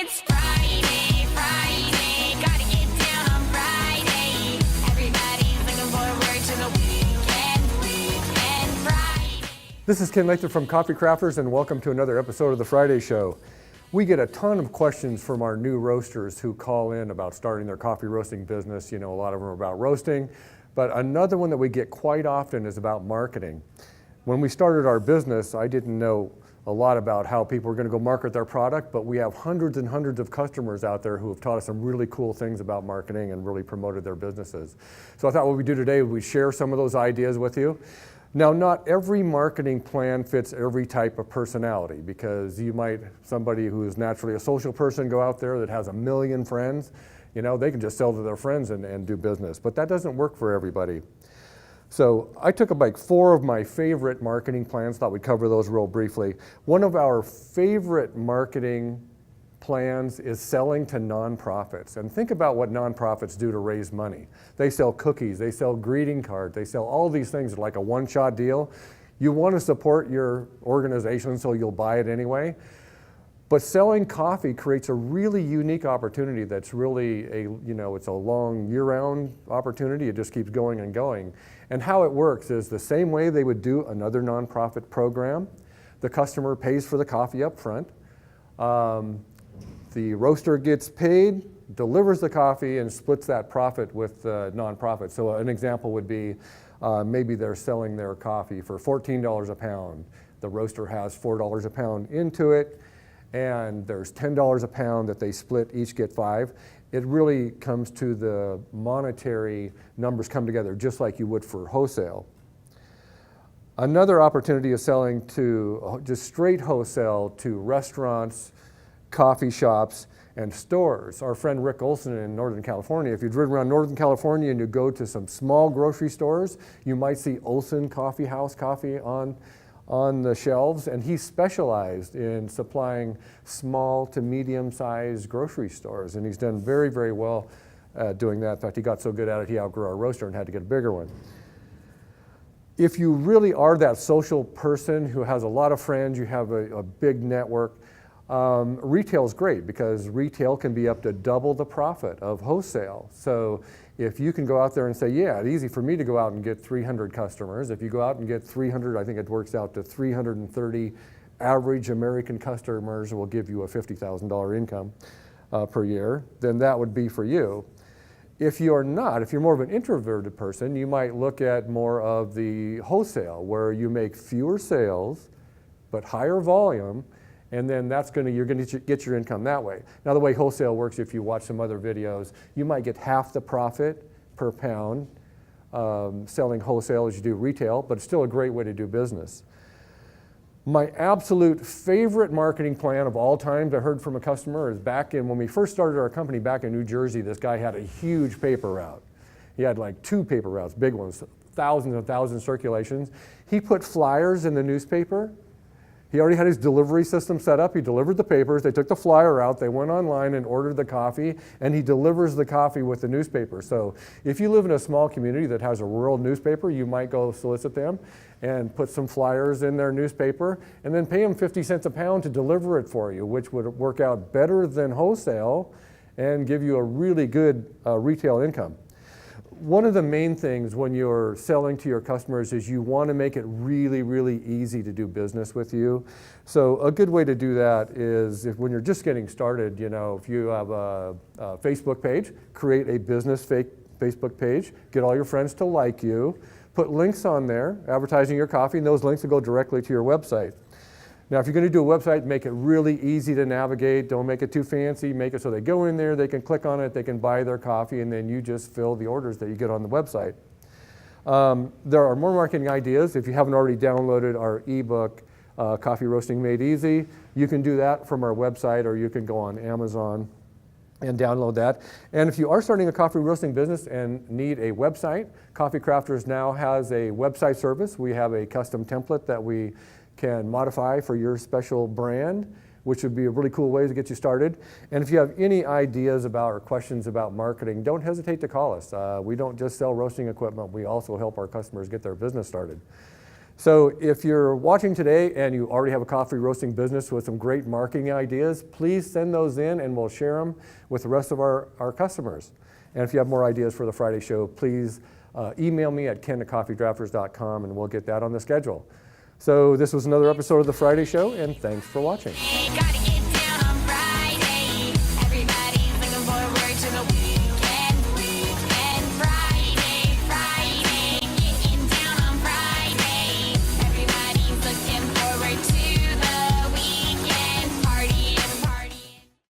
It's Friday, Friday, gotta get down on Friday. Everybody's looking forward to the weekend Friday. This is Ken Lather from Coffee Crafters, and welcome to another episode of the Friday Show. We get a ton of questions from our new roasters who call in about starting their coffee roasting business. You know, a lot of them are about roasting, but another one that we get quite often is about marketing. When we started our business, I didn't know a lot about how people were going to go market their product, but we have hundreds and hundreds of customers out there who have taught us some really cool things about marketing and really promoted their businesses. So I thought what we do today, we share some of those ideas with you. Now, not every marketing plan fits every type of personality, because you might, somebody who is naturally a social person go out there that has 1 million friends, you know, they can just sell to their friends and do business, but that doesn't work for everybody. So I took like 4 of my favorite marketing plans, thought we'd cover those real briefly. One of our favorite marketing plans is selling to nonprofits. And think about what nonprofits do to raise money. They sell cookies, they sell greeting cards, they sell all these things like a one-shot deal. You want to support your organization, so you'll buy it anyway. But selling coffee creates a really unique opportunity that's really it's a long year-round opportunity. It just keeps going and going. And how it works is the same way they would do another nonprofit program. The customer pays for the coffee up front. The roaster gets paid, delivers the coffee, and splits that profit with the nonprofit. So an example would be maybe they're selling their coffee for $14 a pound. The roaster has $4 a pound into it, and there's $10 a pound that they split, each get 5. It really comes to the monetary numbers come together just like you would for wholesale. Another opportunity is selling to just straight wholesale to restaurants, coffee shops, and stores. Our friend Rick Olson in Northern California, if you drive around Northern California and you go to some small grocery stores, you might see Olson Coffee House coffee on the shelves, and he specialized in supplying small to medium-sized grocery stores, and he's done very, very well doing that. In fact, he got so good at it, he outgrew our roaster and had to get a bigger one. If you really are that social person who has a lot of friends, you have a big network, retail is great, because retail can be up to double the profit of wholesale. So if you can go out there and say, yeah, it's easy for me to go out and get 300 customers. If you go out and get 300, I think it works out to 330 average American customers will give you a $50,000 income per year, then that would be for you. If you're not, if you're more of an introverted person, you might look at more of the wholesale, where you make fewer sales, but higher volume, and then you're going to get your income that way. Now, the way wholesale works, if you watch some other videos, you might get half the profit per pound selling wholesale as you do retail, but it's still a great way to do business. My absolute favorite marketing plan of all time I heard from a customer is back in, when we first started our company back in New Jersey, this guy had a huge paper route. He had like 2 paper routes, big ones, thousands and thousands of circulations. He put flyers in the newspaper. He already had his delivery system set up. He delivered the papers. They took the flyer out. They went online and ordered the coffee, and he delivers the coffee with the newspaper. So if you live in a small community that has a rural newspaper, you might go solicit them and put some flyers in their newspaper, and then pay them 50 cents a pound to deliver it for you, which would work out better than wholesale and give you a really good retail income. One of the main things when you're selling to your customers is you want to make it really, really easy to do business with you. So a good way to do that is when you're just getting started, if you have a Facebook page, create a business Facebook page, get all your friends to like you, put links on there advertising your coffee, and those links will go directly to your website. Now, if you're going to do a website, make it really easy to navigate. Don't make it too fancy. Make it so they go in there, they can click on it, they can buy their coffee, and then you just fill the orders that you get on the website. There are more marketing ideas. If you haven't already downloaded our ebook, Coffee Roasting Made Easy, you can do that from our website, or you can go on Amazon and download that. And if you are starting a coffee roasting business and need a website, Coffee Crafters now has a website service. We have a custom template that we can modify for your special brand, which would be a really cool way to get you started. And if you have any ideas about or questions about marketing, don't hesitate to call us. We don't just sell roasting equipment, we also help our customers get their business started. So if you're watching today and you already have a coffee roasting business with some great marketing ideas, please send those in and we'll share them with the rest of our customers. And if you have more ideas for the Friday show, please email me at ken@coffeedrafters.com and we'll get that on the schedule. So this was another episode of the Friday show, and thanks for watching. Gotta